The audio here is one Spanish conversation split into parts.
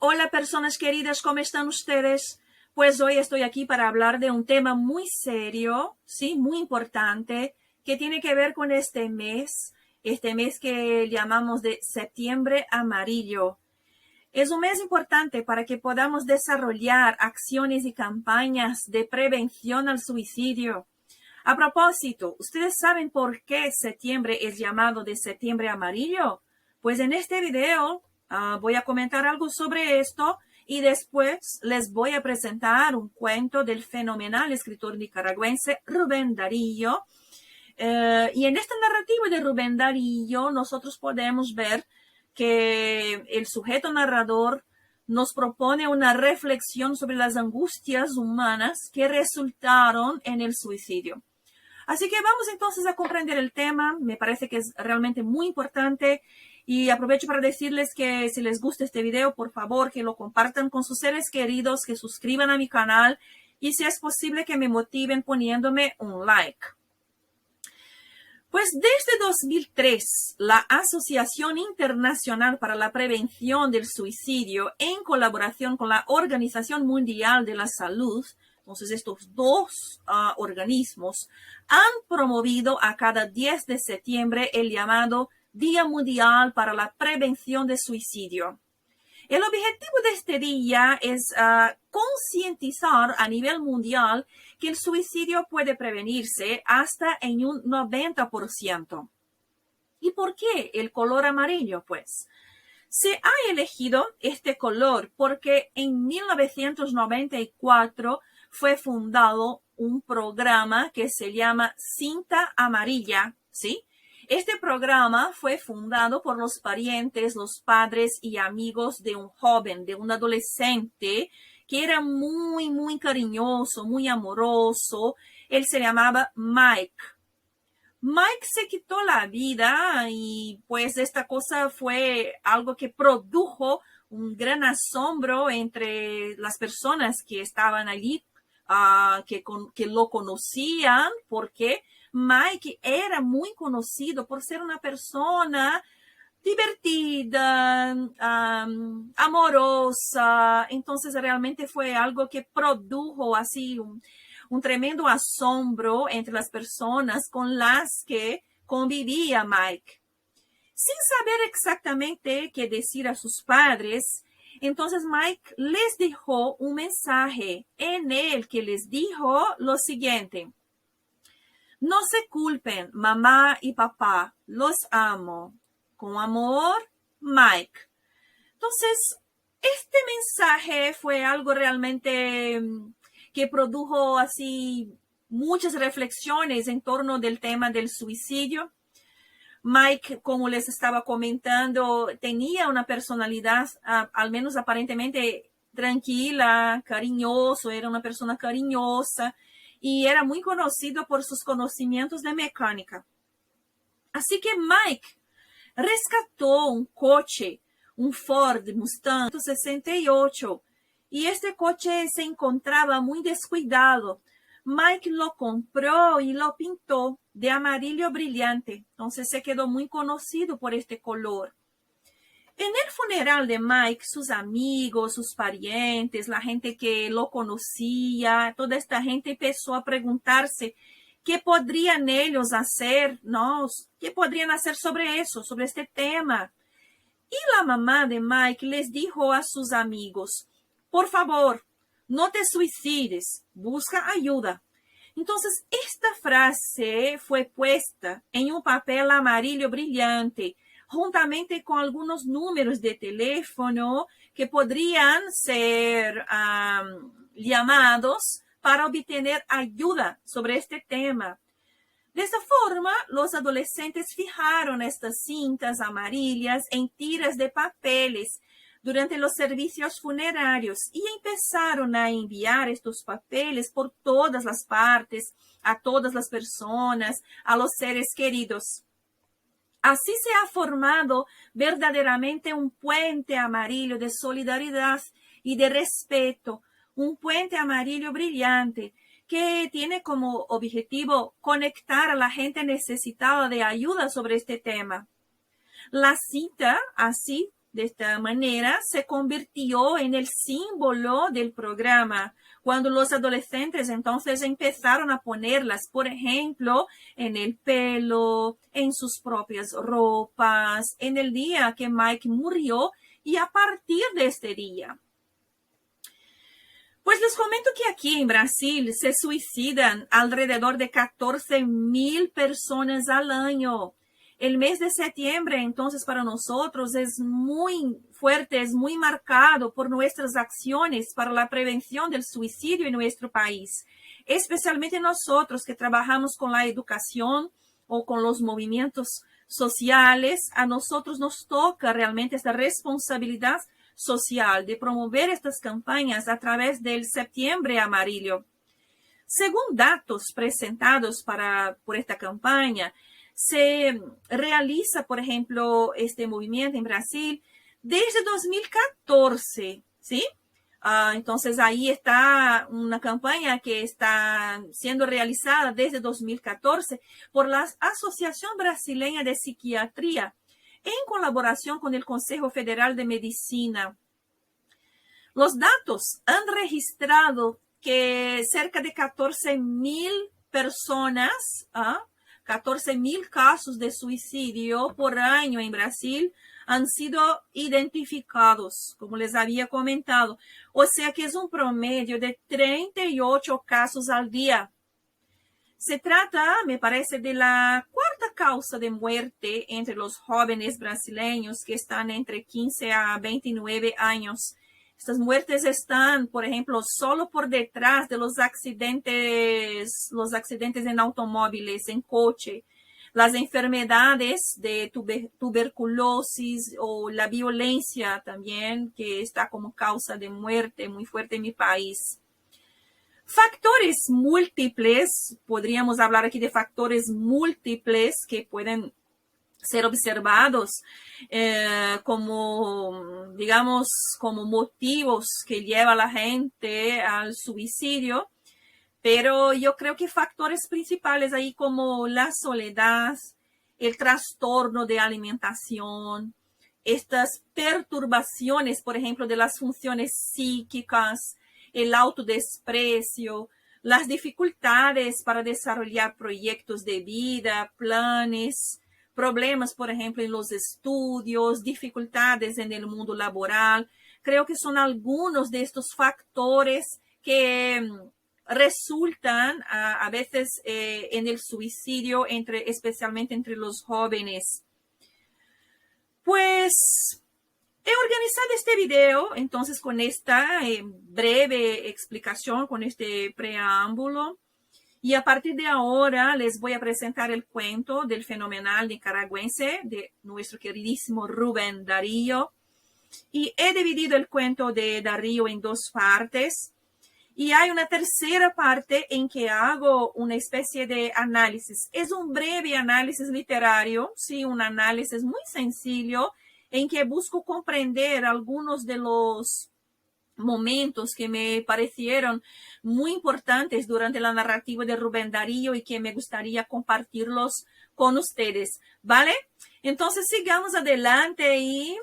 Hola personas queridas, ¿cómo están ustedes? Pues hoy estoy aquí para hablar de un tema muy serio, sí, muy importante, que tiene que ver con este mes que llamamos de septiembre amarillo. Es un mes importante para que podamos desarrollar acciones y campañas de prevención al suicidio. A propósito, ¿ustedes saben por qué septiembre es llamado de septiembre amarillo? Pues en este video voy a comentar algo sobre esto y después les voy a presentar un cuento del fenomenal escritor nicaragüense Rubén Darío. Y en esta narrativa de Rubén Darío nosotros podemos ver que el sujeto narrador nos propone una reflexión sobre las angustias humanas que resultaron en el suicidio. Así que vamos entonces a comprender el tema. Me parece que es realmente muy importante y aprovecho para decirles que si les gusta este video, por favor que lo compartan con sus seres queridos, que suscriban a mi canal y si es posible que me motiven poniéndome un like. Pues desde 2003, la Asociación Internacional para la Prevención del Suicidio, en colaboración con la Organización Mundial de la Salud, entonces estos dos organismos han promovido a cada 10 de septiembre el llamado Día Mundial para la Prevención del Suicidio. El objetivo de este día es concientizar a nivel mundial que el suicidio puede prevenirse hasta en un 90%. ¿Y por qué el color amarillo? Pues se ha elegido este color porque en 1994 fue fundado un programa que se llama Cinta Amarilla, ¿sí? Este programa fue fundado por los parientes, los padres y amigos de un joven, de un adolescente que era muy cariñoso, muy amoroso. Él se llamaba Mike. Mike se quitó la vida y pues esta cosa fue algo que produjo un gran asombro entre las personas que estaban allí, que lo conocían, porque Mike era muy conocido por ser una persona divertida, amorosa. Entonces realmente fue algo que produjo así un tremendo asombro entre las personas con las que convivía Mike. Sin saber exactamente qué decir a sus padres, entonces Mike les dejó un mensaje en el que les dijo lo siguiente: no se culpen, mamá y papá, los amo. Con amor, Mike. Entonces, este mensaje fue algo realmente que produjo así muchas reflexiones en torno del tema del suicidio. Mike, como les estaba comentando, tenía una personalidad, al menos aparentemente tranquila, cariñoso, era una persona cariñosa y era muy conocido por sus conocimientos de mecánica. Así que Mike rescató un coche, un Ford Mustang 68, y este coche se encontraba muy descuidado. Mike lo compró y lo pintó de amarillo brillante, entonces se quedó muy conocido por este color. En el funeral de Mike, sus amigos, sus parientes, la gente que lo conocía, toda esta gente empezó a preguntarse qué podrían ellos hacer, ¿no? ¿Qué podrían hacer sobre eso, sobre este tema? Y la mamá de Mike les dijo a sus amigos: por favor, no te suicides, busca ayuda. Entonces, esta frase fue puesta en un papel amarillo brillante, juntamente con algunos números de teléfono que podrían ser llamados para obtener ayuda sobre este tema. De esta forma, los adolescentes fijaron estas cintas amarillas en tiras de papeles durante los servicios funerarios y empezaron a enviar estos papeles por todas las partes, a todas las personas, a los seres queridos. Así se ha formado verdaderamente un puente amarillo de solidaridad y de respeto, un puente amarillo brillante que tiene como objetivo conectar a la gente necesitada de ayuda sobre este tema. La cita así De esta manera se convirtió en el símbolo del programa, cuando los adolescentes entonces empezaron a ponerlas, por ejemplo, en el pelo, en sus propias ropas, en el día que Mike murió y a partir de este día. Pues les comento que aquí en Brasil se suicidan alrededor de 14,000 personas al año. El mes de septiembre, entonces, para nosotros es muy fuerte, es muy marcado por nuestras acciones para la prevención del suicidio en nuestro país, especialmente nosotros que trabajamos con la educación o con los movimientos sociales. A nosotros nos toca realmente esta responsabilidad social de promover estas campañas a través del Septiembre Amarillo. Según datos presentados por esta campaña, se realiza, por ejemplo, este movimiento en Brasil desde 2014, ¿sí? Entonces, ahí está una campaña que está siendo realizada desde 2014 por la Asociación Brasileña de Psiquiatría, en colaboración con el Consejo Federal de Medicina. Los datos han registrado que cerca de 14,000 personas, 14,000 casos de suicidio por año en Brasil han sido identificados, como les había comentado. O sea que es un promedio de 38 casos al día. Se trata, me parece, de la cuarta causa de muerte entre los jóvenes brasileños que están entre 15 a 29 años. Estas muertes están, por ejemplo, solo por detrás de los accidentes en automóviles, en coche, las enfermedades de tuberculosis o la violencia también, que está como causa de muerte muy fuerte en mi país. Factores múltiples, podríamos hablar aquí de factores múltiples que pueden ser observados como, digamos, como motivos que lleva a la gente al suicidio, pero yo creo que factores principales ahí como la soledad, el trastorno de alimentación, estas perturbaciones, por ejemplo, de las funciones psíquicas, el autodesprecio, las dificultades para desarrollar proyectos de vida, planes, problemas, por ejemplo, en los estudios, dificultades en el mundo laboral. Creo que son algunos de estos factores que resultan a veces en el suicidio, especialmente entre los jóvenes. Pues he organizado este video, entonces, con esta breve explicación, con este preámbulo. Y a partir de ahora les voy a presentar el cuento del fenomenal nicaragüense de nuestro queridísimo Rubén Darío. Y he dividido el cuento de Darío en dos partes. Y hay una tercera parte en que hago una especie de análisis. Es un breve análisis literario, sí, un análisis muy sencillo, en que busco comprender algunos de los momentos que me parecieron muy importantes durante la narrativa de Rubén Darío y que me gustaría compartirlos con ustedes, ¿vale? Entonces sigamos adelante y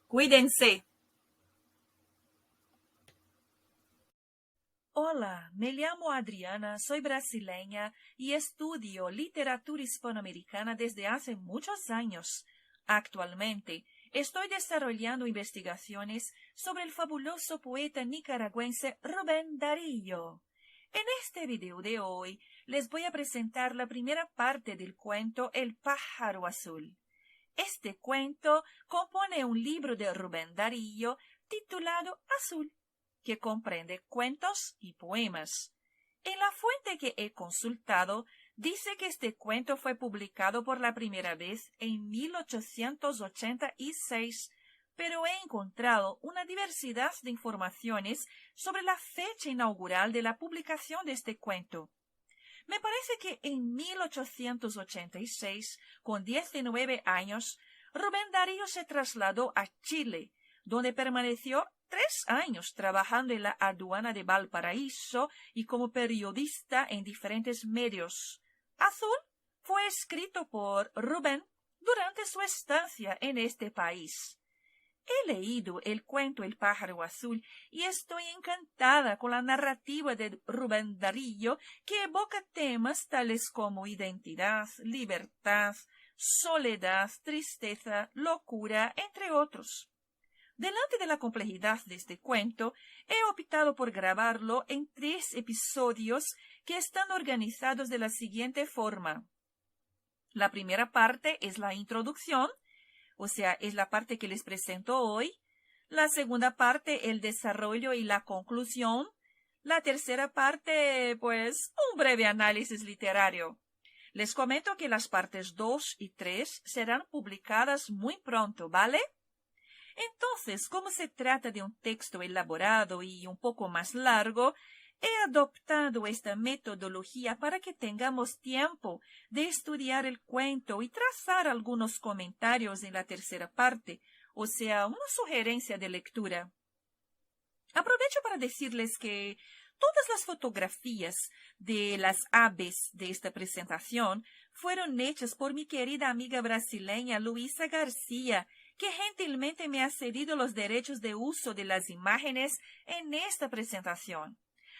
cuídense. Hola, me llamo Adriana, soy brasileña y estudio literatura hispanoamericana desde hace muchos años. Actualmente, estoy desarrollando investigaciones sobre el fabuloso poeta nicaragüense Rubén Darío. En este video de hoy les voy a presentar la primera parte del cuento El pájaro azul. Este cuento compone un libro de Rubén Darío titulado Azul, que comprende cuentos y poemas. En la fuente que he consultado, dice que este cuento fue publicado por la primera vez en 1886, pero he encontrado una diversidad de informaciones sobre la fecha inaugural de la publicación de este cuento. Me parece que en 1886, con 19 años, Rubén Darío se trasladó a Chile, donde permaneció 3 años trabajando en la aduana de Valparaíso y como periodista en diferentes medios. Azul fue escrito por Rubén durante su estancia en este país. He leído el cuento El pájaro azul y estoy encantada con la narrativa de Rubén Darío, que evoca temas tales como identidad, libertad, soledad, tristeza, locura, entre otros. Delante de la complejidad de este cuento, he optado por grabarlo en 3 episodios que están organizados de la siguiente forma. La primera parte es la introducción, o sea, es la parte que les presento hoy. La segunda parte, el desarrollo y la conclusión. La tercera parte, pues, un breve análisis literario. Les comento que las partes 2 y 3 serán publicadas muy pronto, ¿vale? Entonces, como se trata de un texto elaborado y un poco más largo, he adoptado esta metodología para que tengamos tiempo de estudiar el cuento y trazar algunos comentarios en la tercera parte, o sea, una sugerencia de lectura. Aprovecho para decirles que todas las fotografías de las aves de esta presentación fueron hechas por mi querida amiga brasileña Luisa García, que gentilmente me ha cedido los derechos de uso de las imágenes en esta presentación.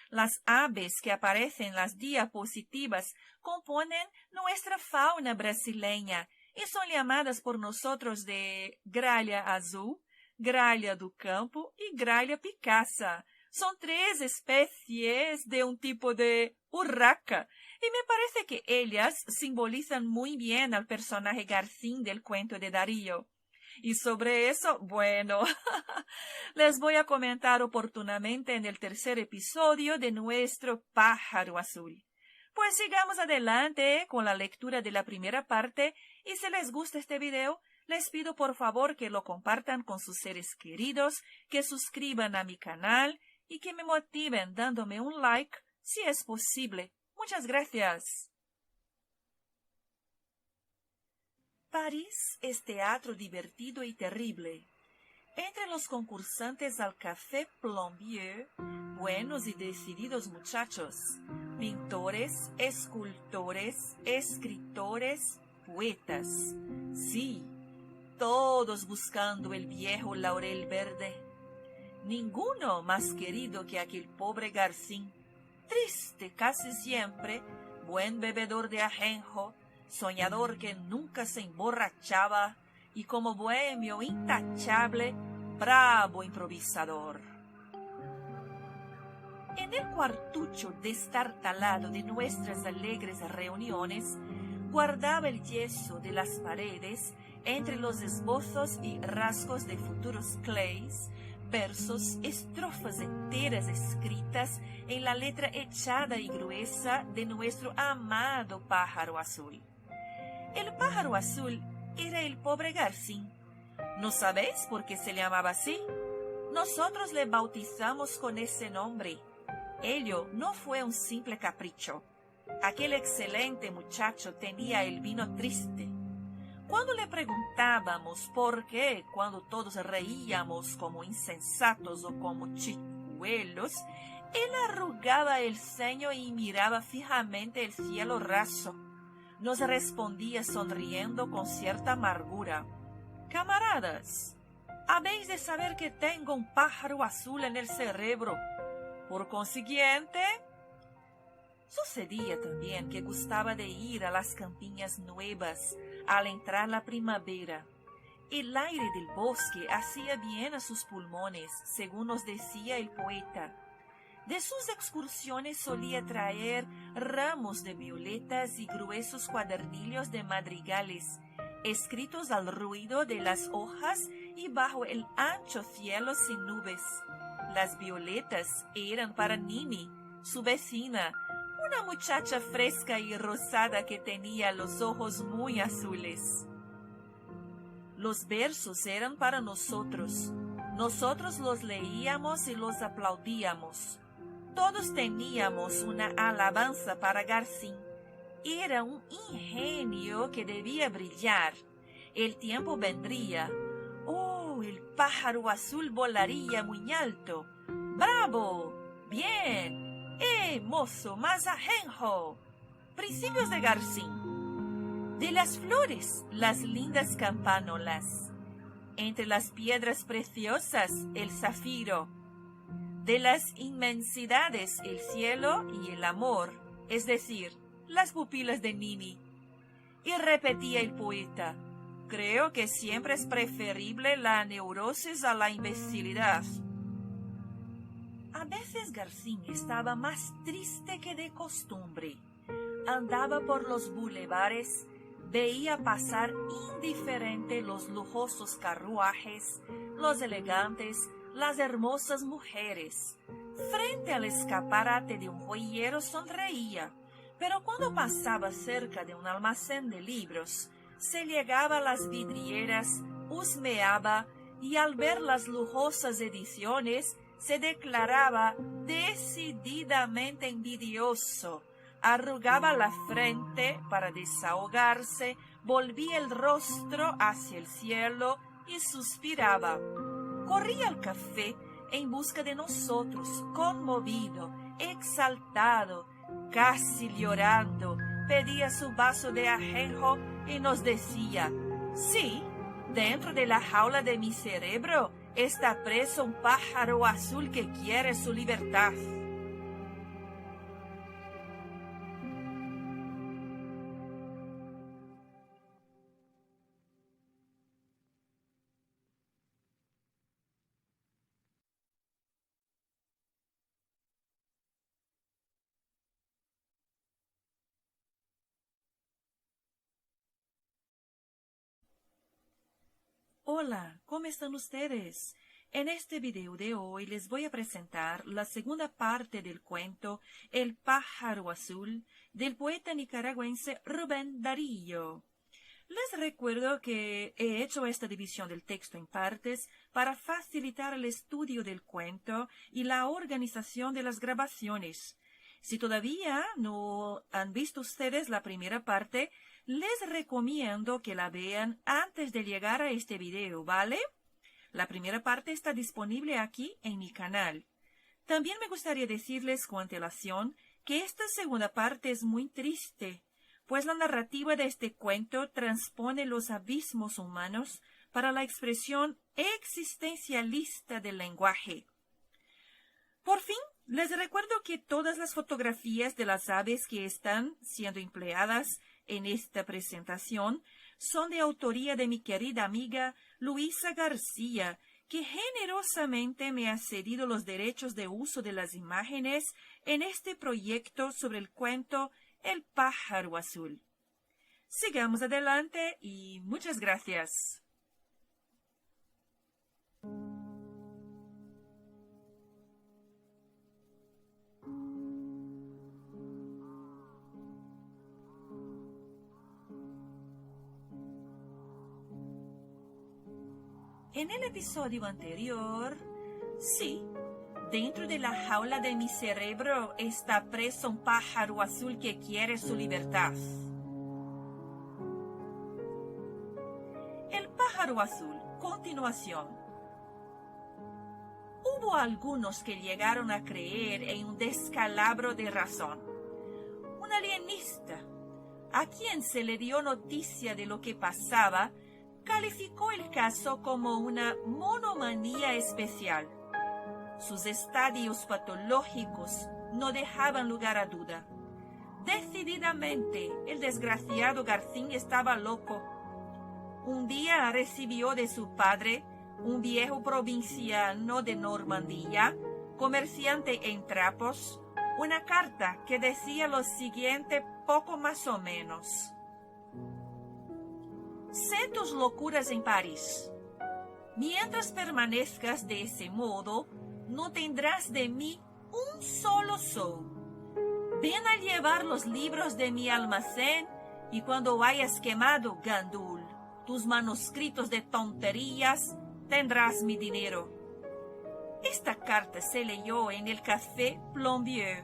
Las aves que aparecen en las diapositivas componen nuestra fauna brasileña y son llamadas por nosotros de gralha azul, gralha do campo y gralha picasa. Son 3 especies de un tipo de urraca y me parece que ellas simbolizan muy bien al personaje Garcín del cuento de Darío. Y sobre eso, bueno, les voy a comentar oportunamente en el tercer episodio de nuestro pájaro azul. Pues sigamos adelante con la lectura de la primera parte y si les gusta este video, les pido por favor que lo compartan con sus seres queridos, que suscriban a mi canal y que me motiven dándome un like si es posible. Muchas gracias. París es teatro divertido y terrible. Entre los concursantes al Café Plombier, buenos y decididos muchachos, pintores, escultores, escritores, poetas. Sí, todos buscando el viejo laurel verde. Ninguno más querido que aquel pobre Garcín, triste casi siempre, buen bebedor de ajenjo, soñador que nunca se emborrachaba y como bohemio intachable, bravo improvisador. En el cuartucho destartalado de nuestras alegres reuniones, guardaba el yeso de las paredes entre los esbozos y rasgos de futuros clays, versos, estrofas enteras escritas en la letra echada y gruesa de nuestro amado pájaro azul. El pájaro azul era el pobre Garcín. ¿No sabéis por qué se llamaba así? Nosotros le bautizamos con ese nombre. Ello no fue un simple capricho. Aquel excelente muchacho tenía el vino triste. Cuando le preguntábamos por qué, cuando todos reíamos como insensatos o como chicuelos, él arrugaba el ceño y miraba fijamente el cielo raso. Nos respondía sonriendo con cierta amargura: camaradas, habéis de saber que tengo un pájaro azul en el cerebro. Por consiguiente, sucedía también que gustaba de ir a las campiñas nuevas al entrar la primavera. El aire del bosque hacía bien a sus pulmones, según nos decía el poeta. De sus excursiones solía traer ramos de violetas y gruesos cuadernillos de madrigales, escritos al ruido de las hojas y bajo el ancho cielo sin nubes. Las violetas eran para Nini, su vecina, una muchacha fresca y rosada que tenía los ojos muy azules. Los versos eran para nosotros. Nosotros los leíamos y los aplaudíamos. Todos teníamos una alabanza para Garcín. Era un ingenio que debía brillar. El tiempo vendría. ¡Oh, el pájaro azul volaría muy alto! ¡Bravo! ¡Bien! Mozo, más ajenjo! Principios de Garcín. De las flores, las lindas campánulas. entre las piedras preciosas el zafiro, de las inmensidades el cielo y el amor, es decir, las pupilas de Nini. Y repetía el poeta, creo que siempre es preferible la neurosis a la imbecilidad. A veces Garcín estaba más triste que de costumbre. Andaba por los bulevares, veía pasar indiferente los lujosos carruajes, los elegantes, las hermosas mujeres. Frente al escaparate de un joyero sonreía, pero cuando pasaba cerca de un almacén de libros, se llegaba a las vidrieras, husmeaba y al ver las lujosas ediciones se declaraba decididamente envidioso. Arrugaba la frente para desahogarse, volvía el rostro hacia el cielo y suspiraba. Corría al café en busca de nosotros, conmovido, exaltado, casi llorando. Pedía su vaso de ajenjo y nos decía, sí, dentro de la jaula de mi cerebro está preso un pájaro azul que quiere su libertad. Hola, ¿cómo están ustedes? En este video de hoy les voy a presentar la segunda parte del cuento El pájaro azul del poeta nicaragüense Rubén Darío. Les recuerdo que he hecho esta división del texto en partes para facilitar el estudio del cuento y la organización de las grabaciones. Si todavía no han visto ustedes la primera parte, les recomiendo que la vean antes de llegar a este video, ¿vale? La primera parte está disponible aquí en mi canal. También me gustaría decirles con antelación que esta segunda parte es muy triste, pues la narrativa de este cuento transpone los abismos humanos para la expresión existencialista del lenguaje. Por fin, les recuerdo que todas las fotografías de las aves que están siendo empleadas en esta presentación son de autoría de mi querida amiga Luisa García, que generosamente me ha cedido los derechos de uso de las imágenes en este proyecto sobre el cuento El pájaro azul. Sigamos adelante y muchas gracias. En el episodio anterior, sí, dentro de la jaula de mi cerebro está preso un pájaro azul que quiere su libertad. El pájaro azul, continuación. Hubo algunos que llegaron a creer en un descalabro de razón. Un alienista, a quien se le dio noticia de lo que pasaba, calificó el caso como una monomanía especial. Sus estadios patológicos no dejaban lugar a duda. Decididamente, el desgraciado Garcín estaba loco. Un día recibió de su padre, un viejo provinciano de Normandía, comerciante en trapos, una carta que decía lo siguiente poco más o menos. Sé tus locuras en París. Mientras permanezcas de ese modo, no tendrás de mí un solo sol. Ven a llevar los libros de mi almacén y cuando hayas quemado, Gandul, tus manuscritos de tonterías, tendrás mi dinero. Esta carta se leyó en el Café Plombier.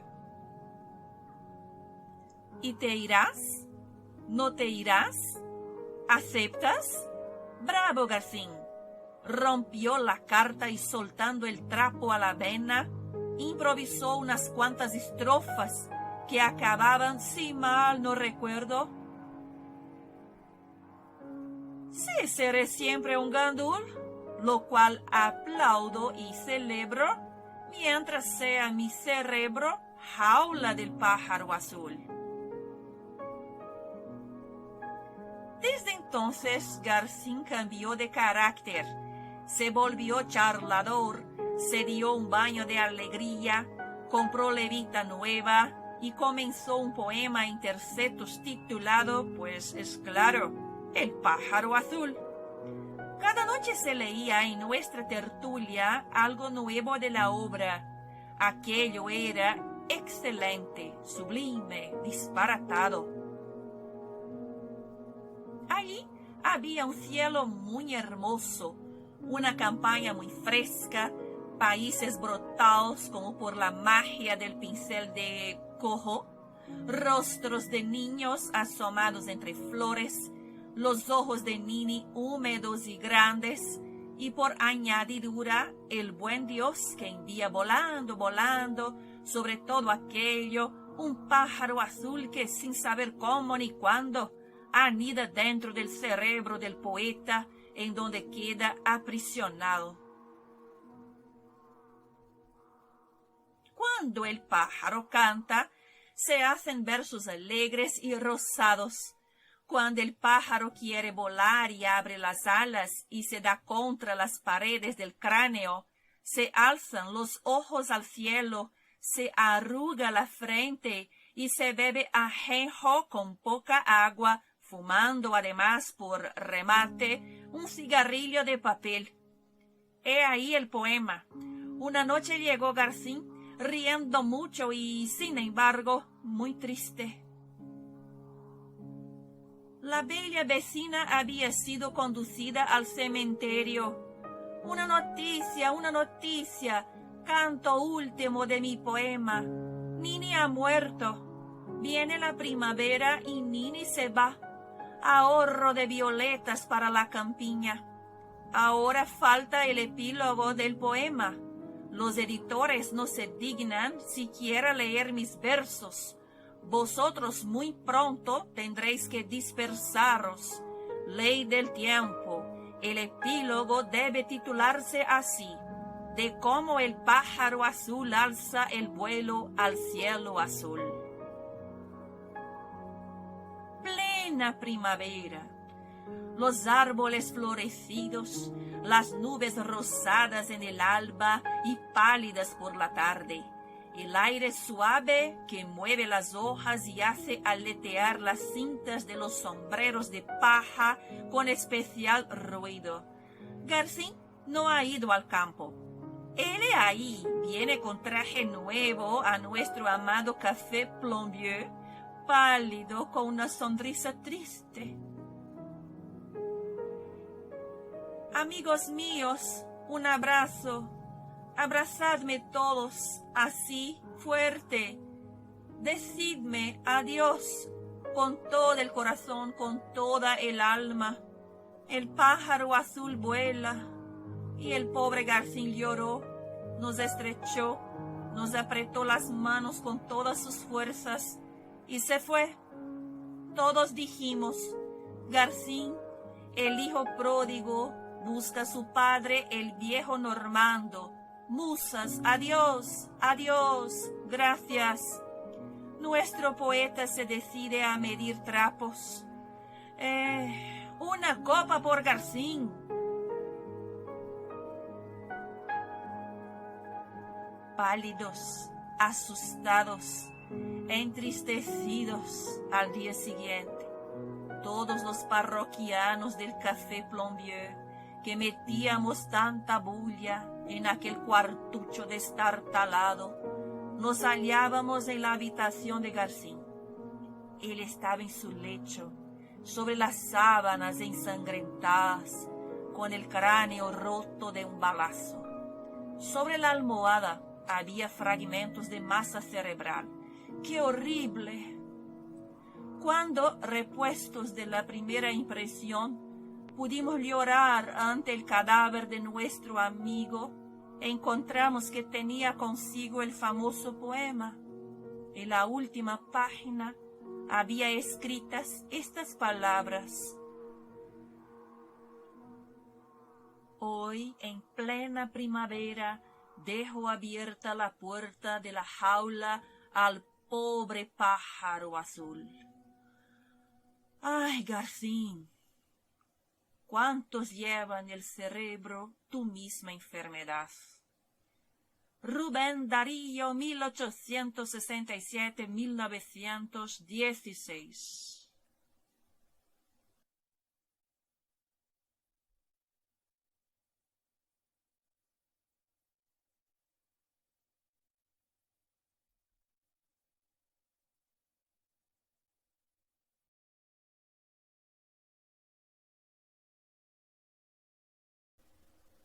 ¿Y te irás? ¿No te irás? ¿Aceptas? Bravo, Garcín. Rompió la carta y soltando el trapo a la vena, improvisó unas cuantas estrofas que acababan, si mal no recuerdo. Sí, seré siempre un gandul, lo cual aplaudo y celebro, mientras sea mi cerebro jaula del pájaro azul. Desde entonces Garcín cambió de carácter, se volvió charlador, se dio un baño de alegría, compró levita nueva y comenzó un poema en tercetos titulado, pues es claro, El pájaro azul. Cada noche se leía en nuestra tertulia algo nuevo de la obra. Aquello era excelente, sublime, disparatado. Allí había un cielo muy hermoso, una campaña muy fresca, países brotados como por la magia del pincel de Cojo, rostros de niños asomados entre flores, los ojos de Nini húmedos y grandes, y por añadidura el buen Dios que envía volando, volando, sobre todo aquello, un pájaro azul que sin saber cómo ni cuándo, anida dentro del cerebro del poeta, en donde queda aprisionado. Cuando el pájaro canta, se hacen versos alegres y rosados. Cuando el pájaro quiere volar y abre las alas y se da contra las paredes del cráneo, se alzan los ojos al cielo, se arruga la frente y se bebe ajenjo con poca agua, fumando además por remate un cigarrillo de papel. He ahí el poema. Una noche llegó Garcín, riendo mucho y, sin embargo, muy triste. La bella vecina había sido conducida al cementerio. Una noticia, canto último de mi poema. Nini ha muerto. Viene la primavera y Nini se va. Ahorro de violetas para la campiña. Ahora falta el epílogo del poema. Los editores no se dignan siquiera leer mis versos. Vosotros muy pronto tendréis que dispersaros. Ley del tiempo. El epílogo debe titularse así: de cómo el pájaro azul alza el vuelo al cielo azul. Plena primavera. Los árboles florecidos, las nubes rosadas en el alba y pálidas por la tarde, el aire suave que mueve las hojas y hace aletear las cintas de los sombreros de paja con especial ruido. Garcín no ha ido al campo. Él ahí viene con traje nuevo a nuestro amado Café Plombier, pálido con una sonrisa triste. Amigos míos, un abrazo. Abrazadme todos, así, fuerte. Decidme adiós con todo el corazón, con toda el alma. El pájaro azul vuela y el pobre Garcín lloró, nos estrechó, nos apretó las manos con todas sus fuerzas y se fue. Todos dijimos: Garcín, el hijo pródigo, busca a su padre, el viejo Normando. Musas, adiós, adiós, gracias. Nuestro poeta se decide a medir trapos. Una copa por Garcín. Pálidos, asustados, entristecidos al día siguiente, todos los parroquianos del Café Plombier, que metíamos tanta bulla en aquel cuartucho destartalado, nos hallábamos en la habitación de Garcín. Él estaba en su lecho, sobre las sábanas ensangrentadas, con el cráneo roto de un balazo. Sobre la almohada había fragmentos de masa cerebral. ¡Qué horrible! Cuando, repuestos de la primera impresión, pudimos llorar ante el cadáver de nuestro amigo, encontramos que tenía consigo el famoso poema. En la última página había escritas estas palabras: Hoy, en plena primavera, dejo abierta la puerta de la jaula al pobre pájaro azul. Ay, Garcín, ¿cuántos llevan en el cerebro tu misma enfermedad? Rubén Darío, 1867-1916.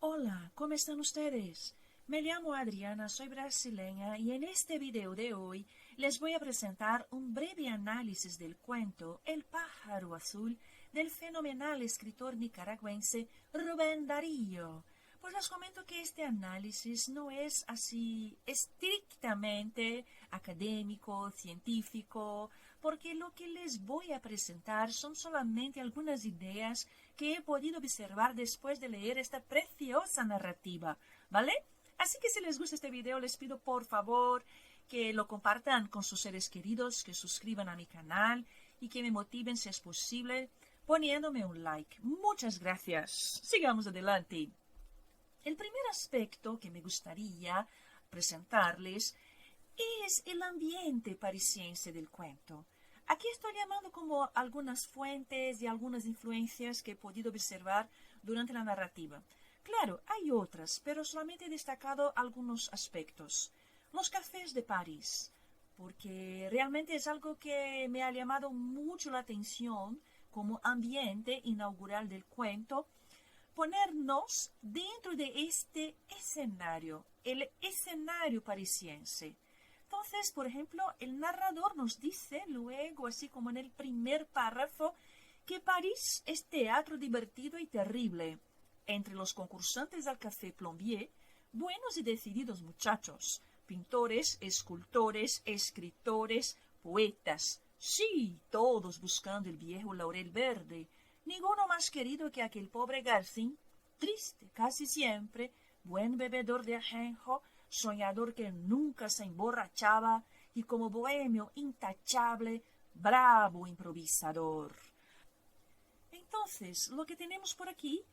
Hola, ¿cómo están ustedes? Me llamo Adriana, soy brasileña y en este video de hoy les voy a presentar un breve análisis del cuento El pájaro azul del fenomenal escritor nicaragüense Rubén Darío. Pues les comento que este análisis no es así estrictamente académico, científico, porque lo que les voy a presentar son solamente algunas ideas que he podido observar después de leer esta preciosa narrativa, ¿vale? Así que si les gusta este video, les pido por favor que lo compartan con sus seres queridos, que suscriban a mi canal y que me motiven si es posible poniéndome un like. Muchas gracias. Sigamos adelante. El primer aspecto que me gustaría presentarles es el ambiente parisiense del cuento. Aquí estoy llamando como algunas fuentes y algunas influencias que he podido observar durante la narrativa. Claro, hay otras, pero solamente he destacado algunos aspectos. Los cafés de París, porque realmente es algo que me ha llamado mucho la atención como ambiente inaugural del cuento, ponernos dentro de este escenario, el escenario parisiense. Entonces, por ejemplo, el narrador nos dice luego, así como en el primer párrafo, que París es teatro divertido y terrible. Entre los concursantes al Café Plombier, buenos y decididos muchachos, pintores, escultores, escritores, poetas. Sí, todos buscando el viejo laurel verde. Ninguno más querido que aquel pobre Garcín, triste casi siempre, buen bebedor de ajenjo, soñador que nunca se emborrachaba y como bohemio intachable, bravo improvisador. Entonces, lo que tenemos por aquí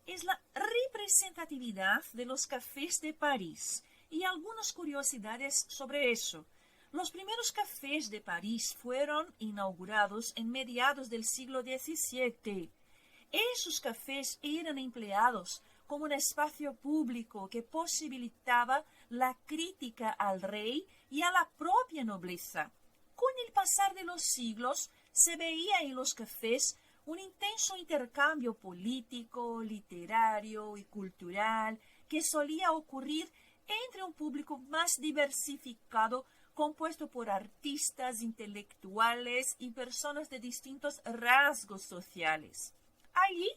es la representatividad de los cafés de París y algunas curiosidades sobre eso. Los primeros cafés de París fueron inaugurados en mediados del siglo XVII. Esos cafés eran empleados como un espacio público que posibilitaba la crítica al rey y a la propia nobleza. Con el pasar de los siglos se veía en los cafés un intenso intercambio político, literario y cultural que solía ocurrir entre un público más diversificado compuesto por artistas, intelectuales y personas de distintos rasgos sociales. Allí,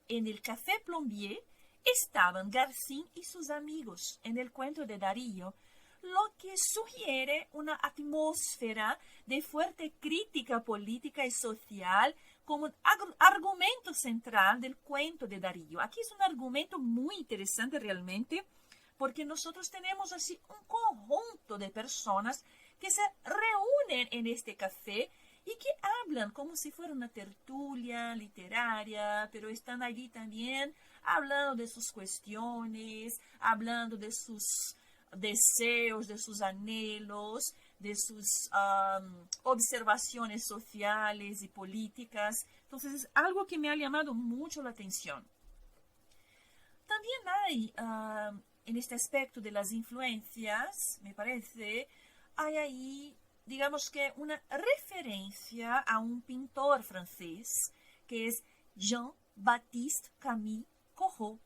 en el Café Plombier, estaban Garcín y sus amigos en el cuento de Darío, lo que sugiere una atmósfera de fuerte crítica política y social como un argumento central del cuento de Darío. Aquí es un argumento muy interesante realmente, porque nosotros tenemos así un conjunto de personas que se reúnen en este café y que hablan como si fuera una tertulia literaria, pero están allí también hablando de sus cuestiones, hablando de sus deseos, de sus anhelos, de sus observaciones sociales y políticas. Entonces es algo que me ha llamado mucho la atención. También hay en este aspecto de las influencias, me parece, hay ahí, digamos que una referencia a un pintor francés que es Jean-Baptiste Camille Corot.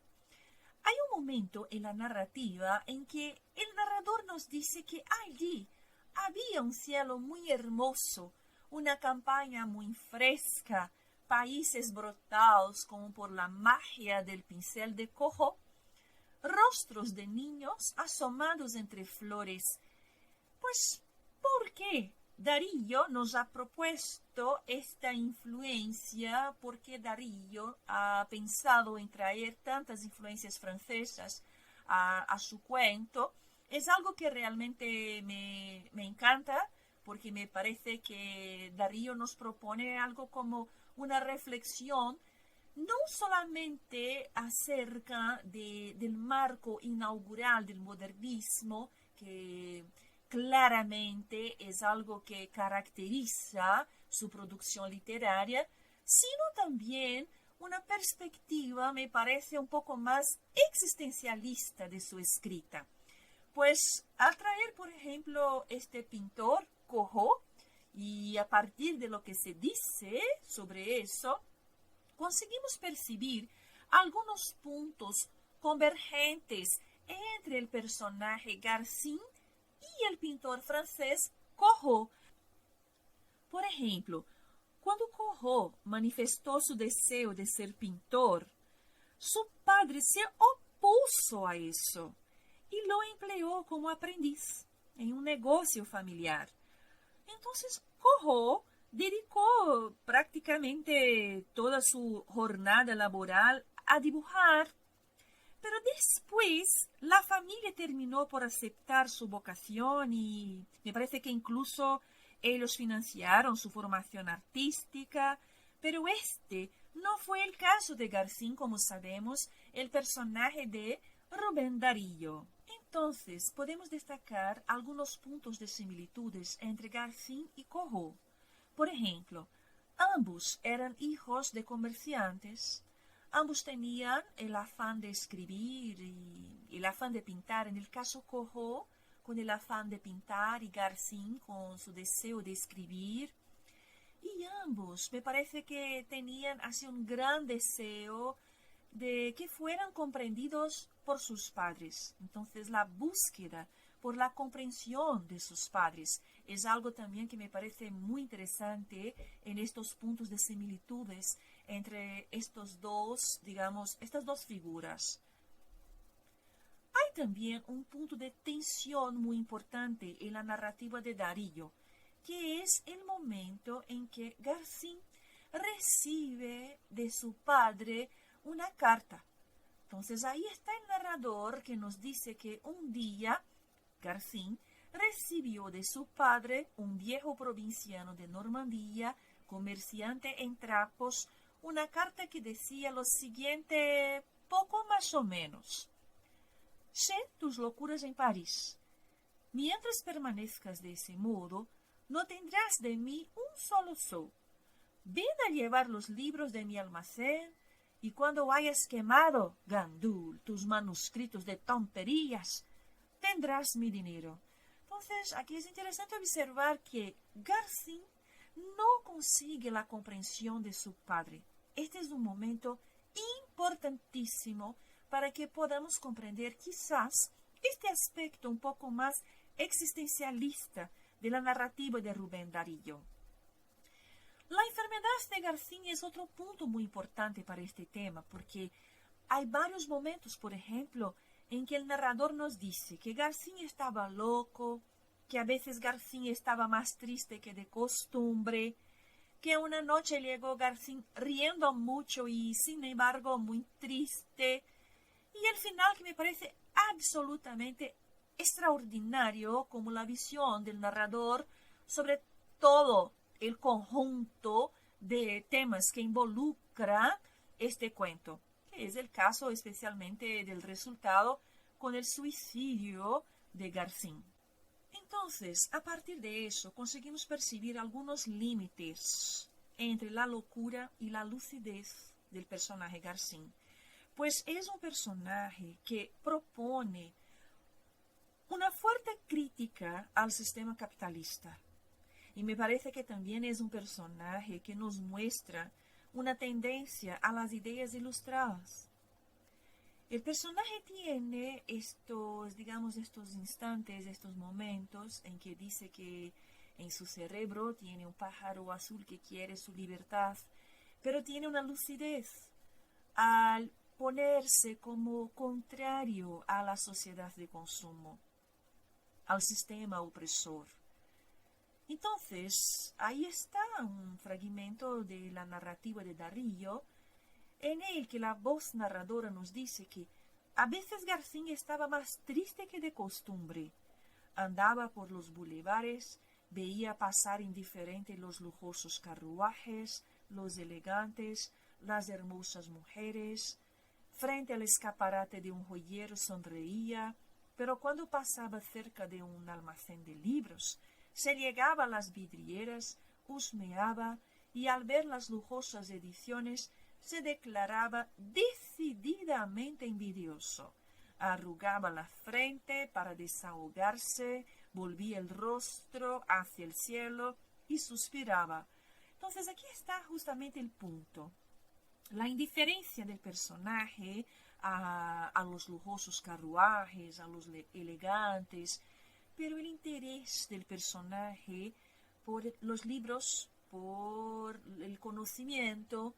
Hay un momento en la narrativa en que el narrador nos dice que allí había un cielo muy hermoso, una campaña muy fresca, países brotados como por la magia del pincel de Corot, rostros de niños asomados entre flores. Pues, ¿por qué Darío nos ha propuesto esta influencia porque Darío ha pensado en traer tantas influencias francesas a su cuento. Es algo que realmente me encanta porque me parece que Darío nos propone algo como una reflexión no solamente acerca del marco inaugural del modernismo, que claramente es algo que caracteriza su producción literaria, sino también una perspectiva, me parece, un poco más existencialista de su escrita. Pues al traer, por ejemplo, este pintor, Corot, y a partir de lo que se dice sobre eso, conseguimos percibir algunos puntos convergentes entre el personaje Garcin y el pintor francés Corot. Por ejemplo, cuando Corot manifestó su deseo de ser pintor, su padre se opuso a eso y lo empleó como aprendiz en un negocio familiar. Entonces, Corot dedicó prácticamente toda su jornada laboral a dibujar, pero después la familia terminó por aceptar su vocación y me parece que incluso ellos financiaron su formación artística, pero este no fue el caso de Garcín, como sabemos, el personaje de Rubén Darío. Entonces, podemos destacar algunos puntos de similitudes entre Garcín y Corot. Por ejemplo, ambos eran hijos de comerciantes, ambos tenían el afán de escribir y el afán de pintar. En el caso Corot, con el afán de pintar y Garcín con su deseo de escribir. Y ambos me parece que tenían así un gran deseo de que fueran comprendidos por sus padres. Entonces la búsqueda por la comprensión de sus padres es algo también que me parece muy interesante en estos puntos de similitudes entre estos dos, digamos, estas dos figuras. Hay también un punto de tensión muy importante en la narrativa de Darío, que es el momento en que Garcín recibe de su padre una carta. Entonces ahí está el narrador que nos dice que un día Garcín recibió de su padre, un viejo provinciano de Normandía, comerciante en trapos, una carta que decía lo siguiente, poco más o menos. Sé tus locuras en París. Mientras permanezcas de ese modo, no tendrás de mí un solo sol. Ven a llevar los libros de mi almacén, y cuando hayas quemado, gandul, tus manuscritos de tonterías, tendrás mi dinero. Entonces, aquí es interesante observar que Garcín no consigue la comprensión de su padre. Este es un momento importantísimo para que podamos comprender quizás este aspecto un poco más existencialista de la narrativa de Rubén Darío. La enfermedad de Garcín es otro punto muy importante para este tema, porque hay varios momentos, por ejemplo, en que el narrador nos dice que Garcín estaba loco, que a veces Garcín estaba más triste que de costumbre, que una noche llegó Garcín riendo mucho y sin embargo muy triste, y el final que me parece absolutamente extraordinario como la visión del narrador sobre todo el conjunto de temas que involucra este cuento, que es el caso especialmente del resultado con el suicidio de Garcín. Entonces, a partir de eso, conseguimos percibir algunos límites entre la locura y la lucidez del personaje Garcín, pues es un personaje que propone una fuerte crítica al sistema capitalista. Y me parece que también es un personaje que nos muestra una tendencia a las ideas ilustradas. El personaje tiene estos, digamos, estos instantes, estos momentos en que dice que en su cerebro tiene un pájaro azul que quiere su libertad, pero tiene una lucidez al ponerse como contrario a la sociedad de consumo, al sistema opresor. Entonces, ahí está un fragmento de la narrativa de Darío, en el que la voz narradora nos dice que a veces Garcín estaba más triste que de costumbre. Andaba por los bulevares, veía pasar indiferente los lujosos carruajes, los elegantes, las hermosas mujeres. Frente al escaparate de un joyero sonreía, pero cuando pasaba cerca de un almacén de libros, se llegaba a las vidrieras, husmeaba y al ver las lujosas ediciones se declaraba decididamente envidioso. Arrugaba la frente para desahogarse, volvía el rostro hacia el cielo y suspiraba. Entonces aquí está justamente el punto. La indiferencia del personaje a los lujosos carruajes, a los elegantes, pero el interés del personaje por los libros, por el conocimiento,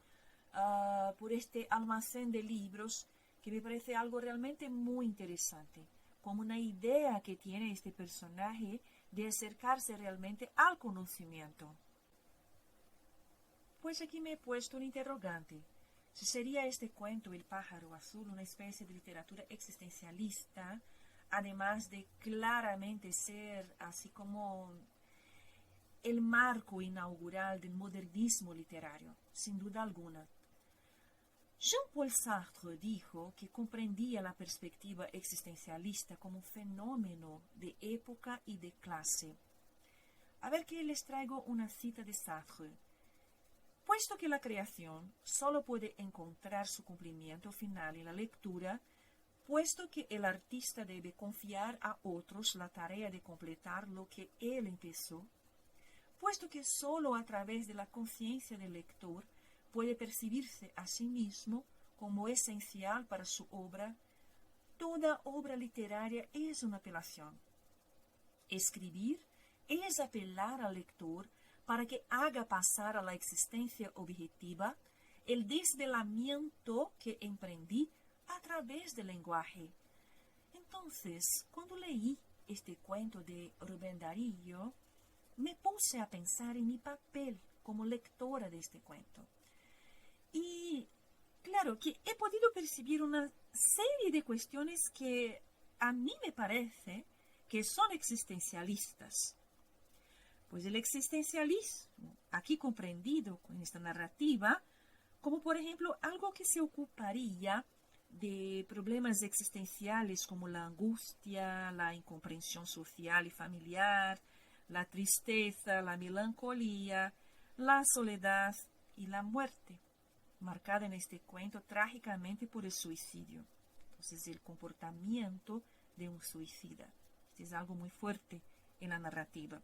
por este almacén de libros, que me parece algo realmente muy interesante, como una idea que tiene este personaje de acercarse realmente al conocimiento. Pues aquí me he puesto un interrogante. Si sería este cuento, El pájaro azul, una especie de literatura existencialista, además de claramente ser así como el marco inaugural del modernismo literario, sin duda alguna. Jean-Paul Sartre dijo que comprendía la perspectiva existencialista como un fenómeno de época y de clase. A ver que les traigo una cita de Sartre. Puesto que la creación solo puede encontrar su cumplimiento final en la lectura, puesto que el artista debe confiar a otros la tarea de completar lo que él empezó, puesto que solo a través de la conciencia del lector puede percibirse a sí mismo como esencial para su obra, toda obra literaria es una apelación. Escribir es apelar al lector para que haga pasar a la existencia objetiva el desvelamiento que emprendí a través del lenguaje. Entonces, cuando leí este cuento de Rubén Darío, me puse a pensar en mi papel como lectora de este cuento. Y claro que he podido percibir una serie de cuestiones que a mí me parece que son existencialistas. Pues el existencialismo, aquí comprendido en esta narrativa, como por ejemplo algo que se ocuparía de problemas existenciales como la angustia, la incomprensión social y familiar, la tristeza, la melancolía, la soledad y la muerte, marcada en este cuento trágicamente por el suicidio. Entonces, el comportamiento de un suicida. Este es algo muy fuerte en la narrativa.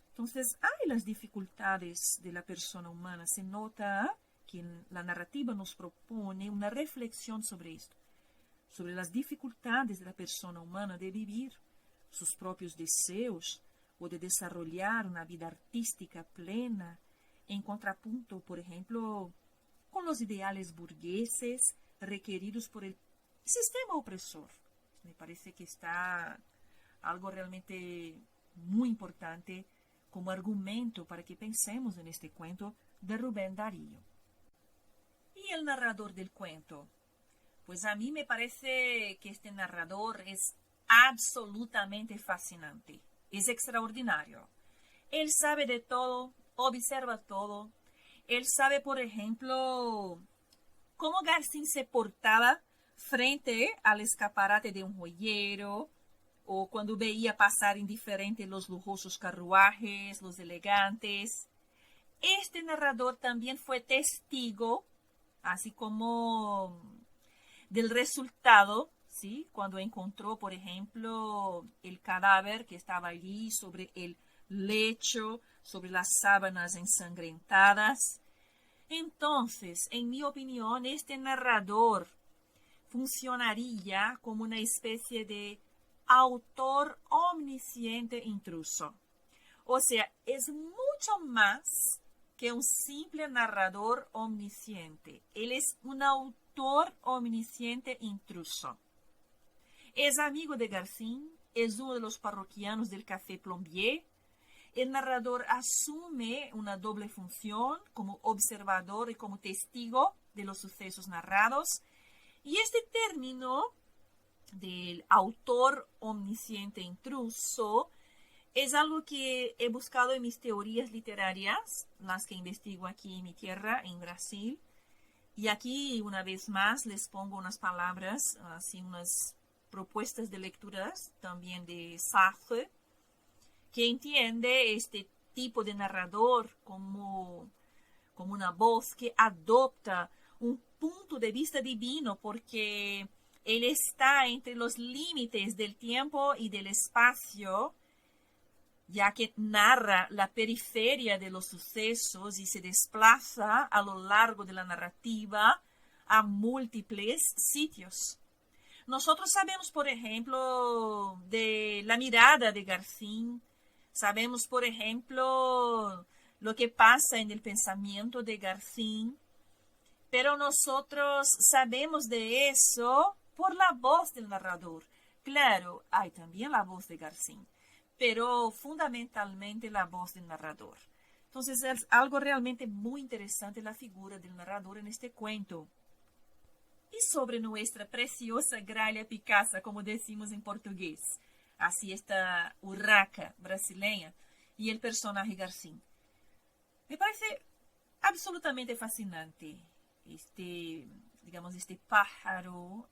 Entonces, hay las dificultades de la persona humana. Se nota que la narrativa nos propone una reflexión sobre esto, sobre las dificultades de la persona humana de vivir sus propios deseos o de desarrollar una vida artística plena, en contrapunto, por ejemplo, con los ideales burgueses requeridos por el sistema opresor. Me parece que está algo realmente muy importante como argumento para que pensemos en este cuento de Rubén Darío. ¿Y el narrador del cuento? Pues a mí me parece que este narrador es absolutamente fascinante, es extraordinario. Él sabe de todo, observa todo. Él sabe, por ejemplo, cómo Garcín se portaba frente al escaparate de un joyero, o cuando veía pasar indiferente los lujosos carruajes, los elegantes. Este narrador también fue testigo, así como del resultado, ¿sí? Cuando encontró, por ejemplo, el cadáver que estaba allí sobre el lecho, sobre las sábanas ensangrentadas. Entonces, en mi opinión, este narrador funcionaría como una especie de autor omnisciente intruso. O sea, es mucho más que un simple narrador omnisciente. Él es un autor omnisciente intruso. Es amigo de Garcín, es uno de los parroquianos del Café Plombier, el narrador asume una doble función como observador y como testigo de los sucesos narrados. Y este término del autor omnisciente intruso es algo que he buscado en mis teorías literarias, las que investigo aquí en mi tierra, en Brasil. Y aquí, una vez más, les pongo unas palabras, así unas propuestas de lecturas, también de Sartre, que entiende este tipo de narrador como una voz que adopta un punto de vista divino, porque él está entre los límites del tiempo y del espacio, ya que narra la periferia de los sucesos y se desplaza a lo largo de la narrativa a múltiples sitios. Nosotros sabemos, por ejemplo, de la mirada de Garcín, sabemos, por ejemplo, lo que pasa en el pensamiento de Garcín, pero nosotros sabemos de eso por la voz del narrador. Claro, hay también la voz de Garcín, pero fundamentalmente la voz del narrador. Entonces es algo realmente muy interesante la figura del narrador en este cuento. Y sobre nuestra preciosa gralha Picasa, como decimos en portugués, así esta urraca brasileña y el personaje Garcín. Me parece absolutamente fascinante este pájaro,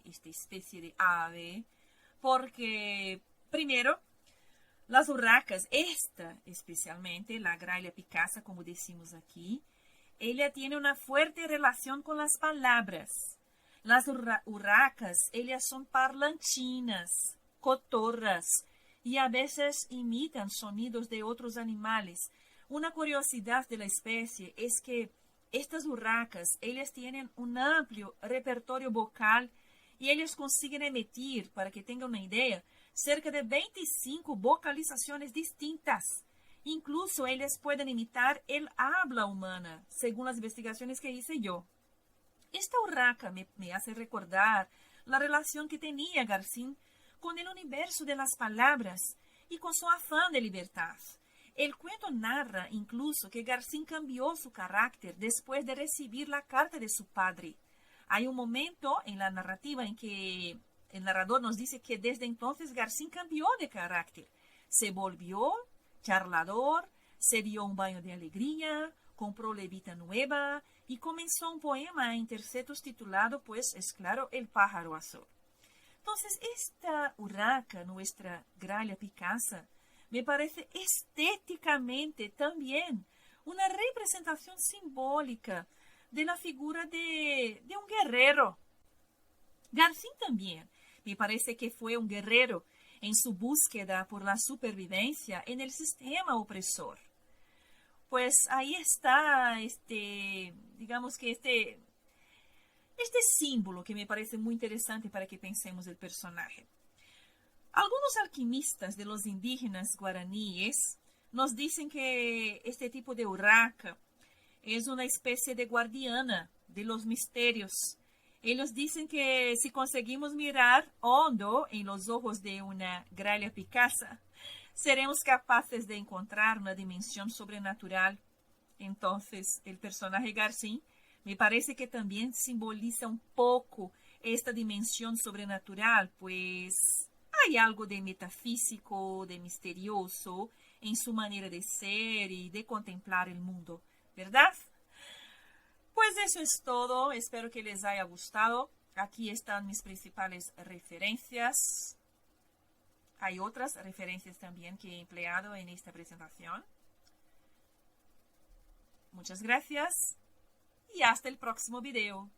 esta especie de ave, porque primero, las urracas, esta especialmente, la gralha Picasa, como decimos aquí, ella tiene una fuerte relación con las palabras. Las urracas, ellas son parlantinas, cotorras, y a veces imitan sonidos de otros animales. Una curiosidad de la especie es que estas urracas, ellas tienen un amplio repertorio vocal y ellas consiguen emitir, para que tengan una idea, cerca de 25 vocalizaciones distintas. Incluso ellas pueden imitar el habla humana, según las investigaciones que hice yo. Esta urraca me hace recordar la relación que tenía Garcín con el universo de las palabras y con su afán de libertad. El cuento narra incluso que Garcín cambió su carácter después de recibir la carta de su padre. Hay un momento en la narrativa en que el narrador nos dice que desde entonces Garcín cambió de carácter. Se volvió charlador, se dio un baño de alegría, compró levita nueva y comenzó un poema en tercetos titulado, pues es claro, El pájaro azul. Entonces, esta urraca, nuestra gralha Picasa, me parece estéticamente también una representación simbólica de la figura de un guerrero. Garcín también me parece que fue un guerrero en su búsqueda por la supervivencia en el sistema opresor. Pues ahí está digamos que este símbolo que me parece muy interesante para que pensemos el personaje. Algunos alquimistas de los indígenas guaraníes nos dicen que este tipo de urraca es una especie de guardiana de los misterios. Ellos dicen que si conseguimos mirar hondo en los ojos de una gralha Picasa, seremos capaces de encontrar una dimensión sobrenatural. Entonces, el personaje Garcín me parece que también simboliza un poco esta dimensión sobrenatural, pues hay algo de metafísico, de misterioso en su manera de ser y de contemplar el mundo, ¿verdad? Pues eso es todo, espero que les haya gustado. Aquí están mis principales referencias. Hay otras referencias también que he empleado en esta presentación. Muchas gracias y hasta el próximo video.